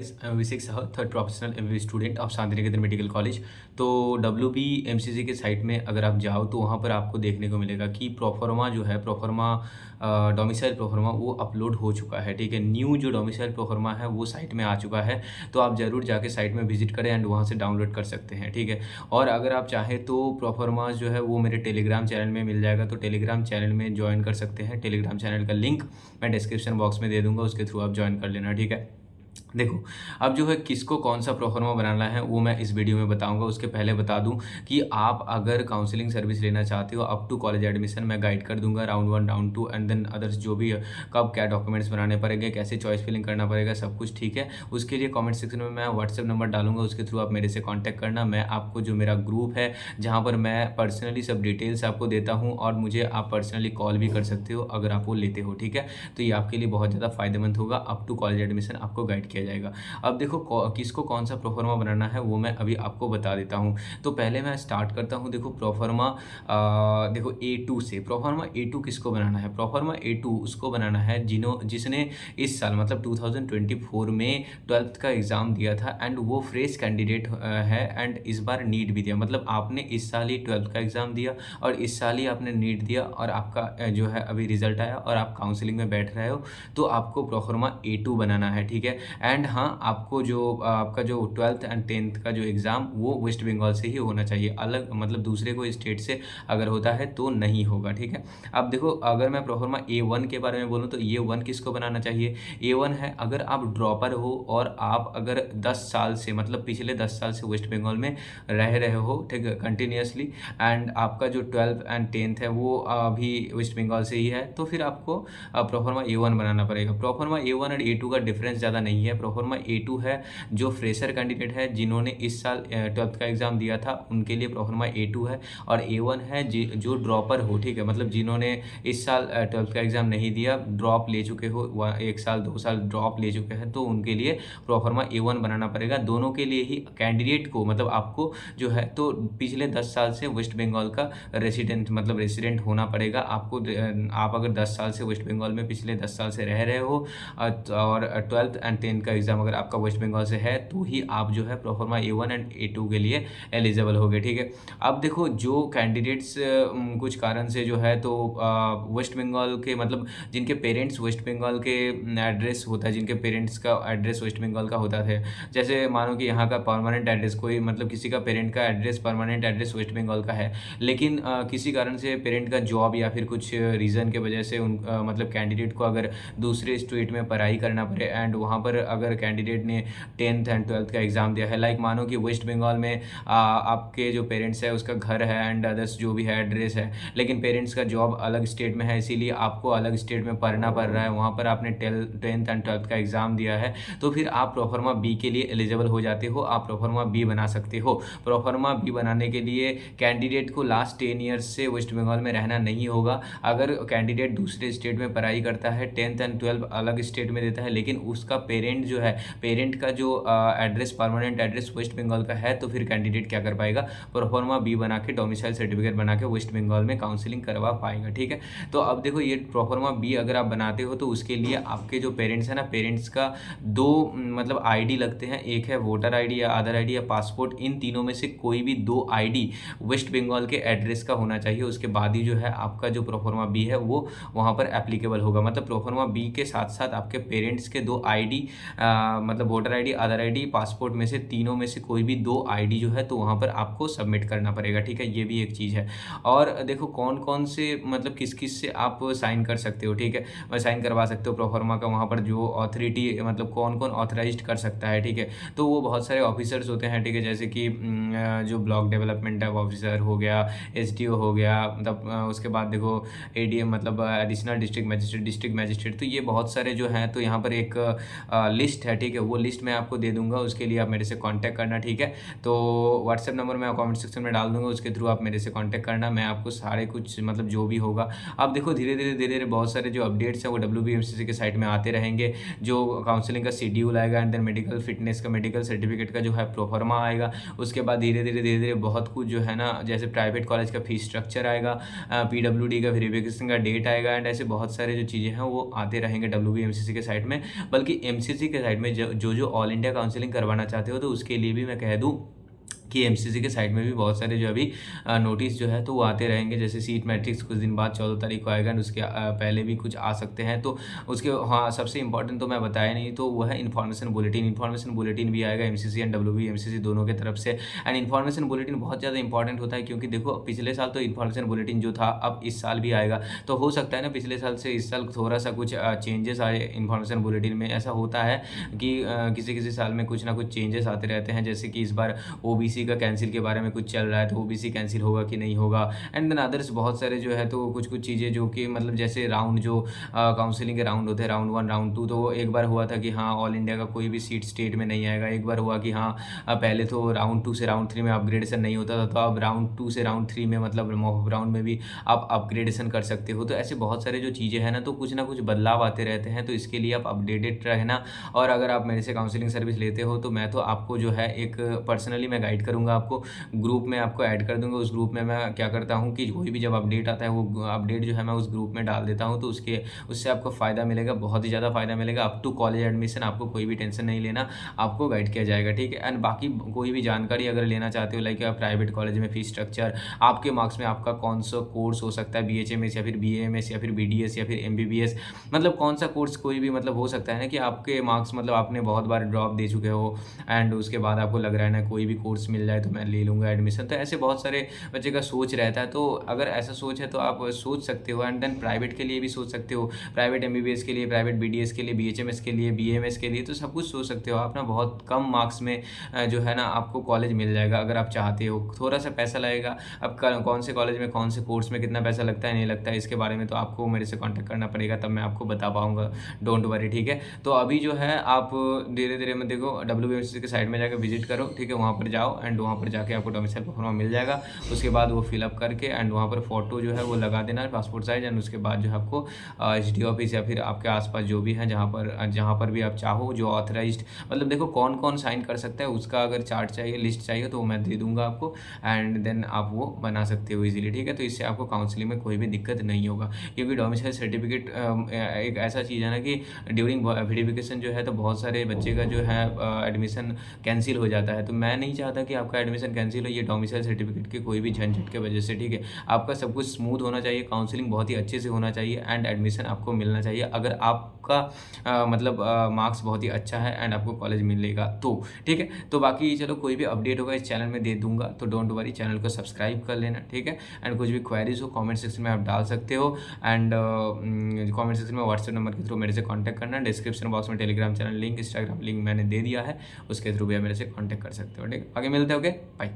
V6 third professional MBBS student of Shanti Niketan medical college. तो WBMCC के site में अगर आप जाओ तो वहाँ पर आपको देखने को मिलेगा कि प्रोफर्मा जो है प्रोफर्मा डोमिसाइल प्रोफर्मा वो अपलोड हो चुका है। ठीक है, न्यू जो डोमिसाइल प्रोफर्मा है वो साइट में आ चुका है। तो आप ज़रूर जाके साइट में विजिट करें एंड वहाँ से डाउनलोड कर सकते हैं। ठीक है, और अगर आप चाहें तो प्रोफर्मा जो है वो मेरे टेलीग्राम चैनल में मिल जाएगा, तो टेलीग्राम चैनल में ज्वाइन कर सकते हैं। टेलीग्राम चैनल का लिंक मैं डिस्क्रिप्शन बॉक्स में दे दूँगा, उसके थ्रू आप ज्वाइन कर लेना। ठीक है, देखो, अब जो है किसको कौन-सा प्रोफ़ार्मा बनाना है वो मैं इस वीडियो में बताऊँगा। उसके पहले बता दूँ कि आप अगर काउंसलिंग सर्विस लेना चाहते हो अप टू कॉलेज एडमिशन मैं गाइड कर दूँगा, round 1, round 2 and than others जो भी है, कब क्या डॉक्यूमेंट्स बनाने पड़ेंगे, कैसे चॉइस फिलिंग करना पड़ेगा, सब कुछ ठीक है। उसके लिए कमेंट सेक्शन में मैं व्हाट्सएप नंबर डालूँगा, उसके थ्रू आप मेरे से कॉन्टैक्ट करना। मैं आपको जो मेरा ग्रुप है जहाँ पर मैं पर्सनली सब डिटेल्स आपको देता हूँ और मुझे आप पर्सनली कॉल भी कर सकते हो अगर आप वो लेते हो। ठीक है, तो ये आपके लिए बहुत ज़्यादा फ़ायदेमंद होगा। अप टू कॉलेज एडमिशन आपको गाइड किया जाएगा। अब देखो किसको कौन सा प्रोफार्मा बनाना है वो मैं अभी आपको बता देता हूँ। तो पहले मैं स्टार्ट करता हूँ। देखो प्रोफार्मा देखो A2 से। प्रोफार्मा A2 किसको बनाना है? प्रोफार्मा A2 उसको बनाना है जिसने इस साल मतलब 2024 में 12th का एग्ज़ाम दिया था एंड वो फ्रेश कैंडिडेट है एंड इस बार नीट भी दिया। मतलब आपने इस साल ही 12th का एग्ज़ाम दिया और इस साल ही आपने नीट दिया और आपका जो है अभी रिज़ल्ट आया और आप काउंसलिंग में बैठ रहे हो, तो आपको प्रोफार्मा A2 बनाना है। ठीक है, एंड हाँ, आपको जो आपका जो 12th एंड 10th का जो एग्ज़ाम वो वेस्ट बंगाल से ही होना चाहिए। अलग मतलब दूसरे कोई स्टेट से अगर होता है तो नहीं होगा। ठीक है, अब देखो अगर मैं प्रोफार्मा A1 के बारे में बोलूँ तो A1 किसको बनाना चाहिए? A1 है अगर आप ड्रॉपर हो और आप अगर 10 साल से मतलब पिछले 10 साल से वेस्ट बंगाल में रह रहे हो, ठीक है, कंटिन्यूअसली एंड आपका जो 12th एंड 10th है वो अभी वेस्ट बंगाल से ही है, तो फिर आपको प्रोफार्मा A1 बनाना पड़ेगा। प्रोफार्मा A1 और A2 का डिफरेंस ज़्यादा नहीं है। प्रोफार्मा A2 है जो फ्रेशर कैंडिडेट है जिन्होंने इस साल 12th का एग्ज़ाम दिया था उनके लिए प्रोफार्मा A2 है, और A1 है जो ड्रॉपर हो, ठीक है, मतलब जिन्होंने इस साल 12th का एग्ज़ाम नहीं दिया, ड्रॉप ले चुके हो, 1 साल 2 साल ड्रॉप ले चुके हैं, तो उनके लिए प्रोफार्मा A1 बनाना पड़ेगा। दोनों के लिए ही कैंडिडेट को मतलब आपको जो है तो पिछले 10 साल से वेस्ट बंगाल का रेसिडेंट होना पड़ेगा आपको। आप अगर 10 साल से वेस्ट बंगाल में पिछले 10 साल से रह रहे हो और 12th एंड 10th का एग्ज़ाम अगर आपका वेस्ट बंगाल से है तो ही आप जो है प्रोफार्मा A1 एंड A2 के लिए एलिजिबल होगे। ठीक है, अब देखो जो कैंडिडेट्स कुछ कारण से जो है तो वेस्ट बंगाल के मतलब जिनके पेरेंट्स वेस्ट बंगाल के एड्रेस होता है, जिनके पेरेंट्स का एड्रेस वेस्ट बंगाल का होता है, जैसे मानो कि यहाँ का परमानेंट एड्रेस कोई मतलब किसी का पेरेंट का address permanent address West Bengal का है, लेकिन किसी कारण से पेरेंट का जॉब या फिर कुछ रीज़न के वजह से मतलब कैंडिडेट को अगर दूसरे स्टेट में पढ़ाई करना पड़े एंड वहाँ पर अगर कैंडिडेट ने 10th एंड 12th का एग्ज़ाम दिया है, लाइक मानो कि वेस्ट बंगाल में आपके जो पेरेंट्स है उसका घर है एंड अदर्स जो भी है एड्रेस है, लेकिन पेरेंट्स का जॉब अलग स्टेट में है, इसीलिए आपको अलग स्टेट में पढ़ना पड़ रहा है, वहाँ पर आपने 10th एंड 12th का एग्ज़ाम दिया है, तो फिर आप प्रोफार्मा बी के लिए एलिजिबल हो जाते हो, आप प्रोफार्मा बी बना सकते हो। प्रोफार्मा बी बनाने के लिए कैंडिडेट को लास्ट 10 ईयर्स से वेस्ट बंगाल में रहना नहीं होगा। अगर कैंडिडेट दूसरे स्टेट में पढ़ाई करता है, 10th एंड 12th अलग स्टेट में देता है, लेकिन उसका पेरेंट जो है, पेरेंट का जो address permanent address West Bengal का है, तो फिर कैंडिडेट क्या कर पाएगा? प्रोफार्मा बी बना के डोमिसाइल सर्टिफिकेट बना के वेस्ट बंगाल में काउंसलिंग करवा पाएगा। ठीक है, तो अब देखो ये प्रोफार्मा बी अगर आप बनाते हो तो उसके लिए आपके जो पेरेंट्स हैं ना, पेरेंट्स का दो मतलब आईडी लगते हैं, एक है वोटर आईडी या आधार आईडी या पासपोर्ट, इन तीनों में से कोई भी दो आईडी वेस्ट बंगाल के एड्रेस का होना चाहिए। उसके बाद ही जो है आपका जो प्रोफार्मा बी है वो वहाँ पर एप्लीकेबल होगा। मतलब प्रोफार्मा बी के साथ साथ आपके पेरेंट्स के दो आईडी मतलब वोटर आईडी, आधार आईडी, पासपोर्ट में से तीनों में से कोई भी दो आईडी जो है तो वहाँ पर आपको सबमिट करना पड़ेगा। ठीक है, ये भी एक चीज़ है। और देखो कौन कौन से मतलब किस किस से आप साइन कर सकते हो। ठीक है, साइन करवा सकते हो प्रोफार्मा का, वहाँ पर जो अथॉरिटी मतलब कौन कौन ऑथराइज्ड कर सकता है। ठीक है, तो वो बहुत सारे ऑफिसर्स होते हैं। ठीक है, जैसे कि जो ब्लॉक डेवलपमेंट ऑफिसर हो गया, SDO हो गया, मतलब उसके बाद देखो ADM मतलब एडिशनल डिस्ट्रिक्ट मैजिस्ट्रेट, तो ये बहुत सारे जो हैं, तो यहाँ पर एक लिस्ट है। ठीक है, वो लिस्ट मैं आपको दे दूँगा, उसके लिए आप मेरे से कॉन्टैक्ट करना। ठीक है, तो व्हाट्सएप नंबर मैं कमेंट सेक्शन में डाल दूँगा, उसके थ्रू आप मेरे से कॉन्टैक्ट करना, मैं आपको सारे कुछ मतलब जो भी होगा। अब देखो धीरे धीरे बहुत सारे जो अपडेट्स हैं वो WBMCC के साइट में आते रहेंगे। जो काउंसलिंग का शेड्यूल आएगा एंड देन मेडिकल फिटनेस का, मेडिकल सर्टिफिकेट का जो है प्रोफार्मा आएगा। उसके बाद धीरे धीरे बहुत कुछ जो है ना, जैसे प्राइवेट कॉलेज का फीस स्ट्रक्चर आएगा, PWD का वेरिफिकेशन का डेट आएगा एंड ऐसे बहुत सारे जो चीज़ें हैं वो आते रहेंगे WBMCC के साइट में। बल्कि MCC एमसीसी के साइड में जो ऑल इंडिया काउंसलिंग करवाना चाहते हो तो उसके लिए भी मैं कह दूँ कि एमसीसी के साइड में भी बहुत सारे जो अभी नोटिस जो है तो वो आते रहेंगे। जैसे सीट मैट्रिक्स कुछ दिन बाद 14 तारीख को आएगा एंड उसके पहले भी कुछ आ सकते हैं। तो उसके हाँ, सबसे इंपॉर्टेंट तो मैं बताया नहीं, तो वो है इन्फॉर्मेशन बुलेटिन। इन्फॉर्मेशन बुलेटिन भी आएगा एमसीसी एंड डब्ल्यूबी एमसीसी दोनों की तरफ से। एंड इन्फॉर्मेशन बुलेटिन बहुत ज़्यादा इंपॉर्टेंट होता है, क्योंकि देखो पिछले साल तो इन्फॉर्मेशन बुलेटिन जो था अब इस साल भी आएगा। तो हो सकता है ना पिछले साल से इस साल थोड़ा सा कुछ चेंजेस आए इन्फॉर्मेशन बुलेटिन में। ऐसा होता है कि किसी किसी साल में कुछ ना कुछ चेंजेस आते रहते हैं। जैसे कि इस बार ओबीसी का कैंसिल के बारे में कुछ चल रहा है, तो ओबीसी कैंसिल होगा कि नहीं होगा। एंड देन अदर्स बहुत सारे जो है तो कुछ कुछ चीज़ें जो कि मतलब जैसे राउंड जो काउंसलिंग के राउंड होते हैं, राउंड 1 राउंड 2, तो एक बार हुआ था कि हाँ ऑल इंडिया का कोई भी सीट स्टेट में नहीं आएगा। एक बार हुआ कि हाँ पहले तो राउंड 2 से राउंड 3 में अपग्रेडेशन नहीं होता था, तो अब राउंड 2 से राउंड 3 में मतलब मॉक राउंड में भी आप अपग्रेडेशन कर सकते हो। तो ऐसे बहुत सारे जो चीज़ें हैं ना, तो कुछ ना कुछ बदलाव आते रहते हैं। तो इसके लिए आप अपडेटेड रहना। और अगर आप मेरे से काउंसलिंग सर्विस लेते हो तो मैं तो आपको जो है एक पर्सनली मैं गाइड करूँगा, आपको ग्रुप में आपको ऐड कर दूँगा। उस ग्रुप में मैं क्या करता हूँ कि कोई भी जब अपडेट आता है वो अपडेट जो है मैं उस ग्रुप में डाल देता हूँ। तो उससे आपको फ़ायदा मिलेगा, बहुत ही ज़्यादा फ़ायदा मिलेगा। अप टू कॉलेज एडमिशन आपको कोई भी टेंशन नहीं लेना, आपको गाइड किया जाएगा, ठीक है। एंड बाकी कोई भी जानकारी अगर लेना चाहते हो, लाइक प्राइवेट कॉलेज में फ़ीस स्ट्रक्चर, आपके मार्क्स में आपका कौन सा कोर्स हो सकता है, बीएचएमएस या फिर बीएएमएस या फिर बीडीएस या फिर एमबीबीएस, मतलब कौन सा कोर्स कोई भी मतलब हो सकता है ना कि आपके मार्क्स मतलब आपने बहुत बार ड्रॉप दे चुके हो एंड उसके बाद आपको लग रहा है ना कोई भी कोर्स मिल जाए तो मैं ले लूँगा एडमिशन। तो ऐसे बहुत सारे बच्चे का सोच रहता है। तो अगर ऐसा सोच है तो आप सोच सकते हो। एंड देन प्राइवेट के लिए भी सोच सकते हो, प्राइवेट एमबीबीएस के लिए, प्राइवेट बीडीएस के लिए, बीएचएमएस के लिए, बीएमएस के लिए, तो सब कुछ सोच सकते हो आप ना। बहुत कम मार्क्स में जो है ना आपको कॉलेज मिल जाएगा अगर आप चाहते हो। थोड़ा सा पैसा लगेगा, अब कौन से कॉलेज में कौन से कोर्स में कितना पैसा लगता है नहीं लगता है इसके बारे में तो आपको मेरे से कॉन्टैक्ट करना पड़ेगा, तब मैं आपको बता पाऊँगा। डोंट वरी, ठीक है। तो अभी जो है आप धीरे धीरे में देखो डब्ल्यूबीएमसीसी के साइड में जाकर विजिट करो, ठीक है। वहाँ पर जाओ एंड वहाँ पर जाके आपको डोमिसाइल परफॉर्मा मिल जाएगा। उसके बाद वो फिलअप करके एंड वहाँ पर फ़ोटो जो है वो लगा देना है पासपोर्ट साइज। एंड उसके बाद जो है आपको एसडी ऑफिस या फिर आपके आसपास जो भी है जहाँ पर भी आप चाहो जो ऑथराइज्ड, मतलब देखो कौन कौन साइन कर सकता है उसका अगर चार्ट चाहिए, लिस्ट चाहिए तो मैं दे दूंगा आपको। एंड देन आप वो बना सकते हो इजीली, ठीक है। तो इससे आपको काउंसलिंग में कोई भी दिक्कत नहीं होगा, क्योंकि डोमिसाइल सर्टिफिकेट एक ऐसा चीज़ है ना कि ड्यूरिंग वेरिफिकेशन जो है तो बहुत सारे बच्चे का जो है एडमिशन कैंसिल हो जाता है। तो मैं नहीं चाहता कि आपका एडमिशन कैंसिल हो ये डोमिसाइल सर्टिफिकेट के कोई भी झंझट के वजह से, ठीक है। आपका सब कुछ स्मूथ होना चाहिए, काउंसलिंग बहुत ही अच्छे से होना चाहिए एंड एडमिशन आपको मिलना चाहिए। अगर आपका मतलब मार्क्स बहुत ही अच्छा है एंड आपको कॉलेज मिलेगा तो, ठीक है। तो बाकी चलो कोई भी अपडेट होगा इस चैनल में दे दूंगा, तो डोंट वरी, चैनल को सब्सक्राइब कर लेना, ठीक है। एंड कुछ भी क्वेरीज हो कमेंट सेक्शन में आप डाल सकते हो। एंड कमेंट सेक्शन में व्हाट्सएप नंबर के थ्रू मेरे से कॉन्टैक्ट करना। डिस्क्रिप्शन बॉक्स में Telegram channel link, Instagram link मैंने दे दिया है, उसके थ्रू भी आप मेरे से कॉन्टैक्ट कर सकते हो, ठीक है। आगे मिलते हो, ओके, बाय।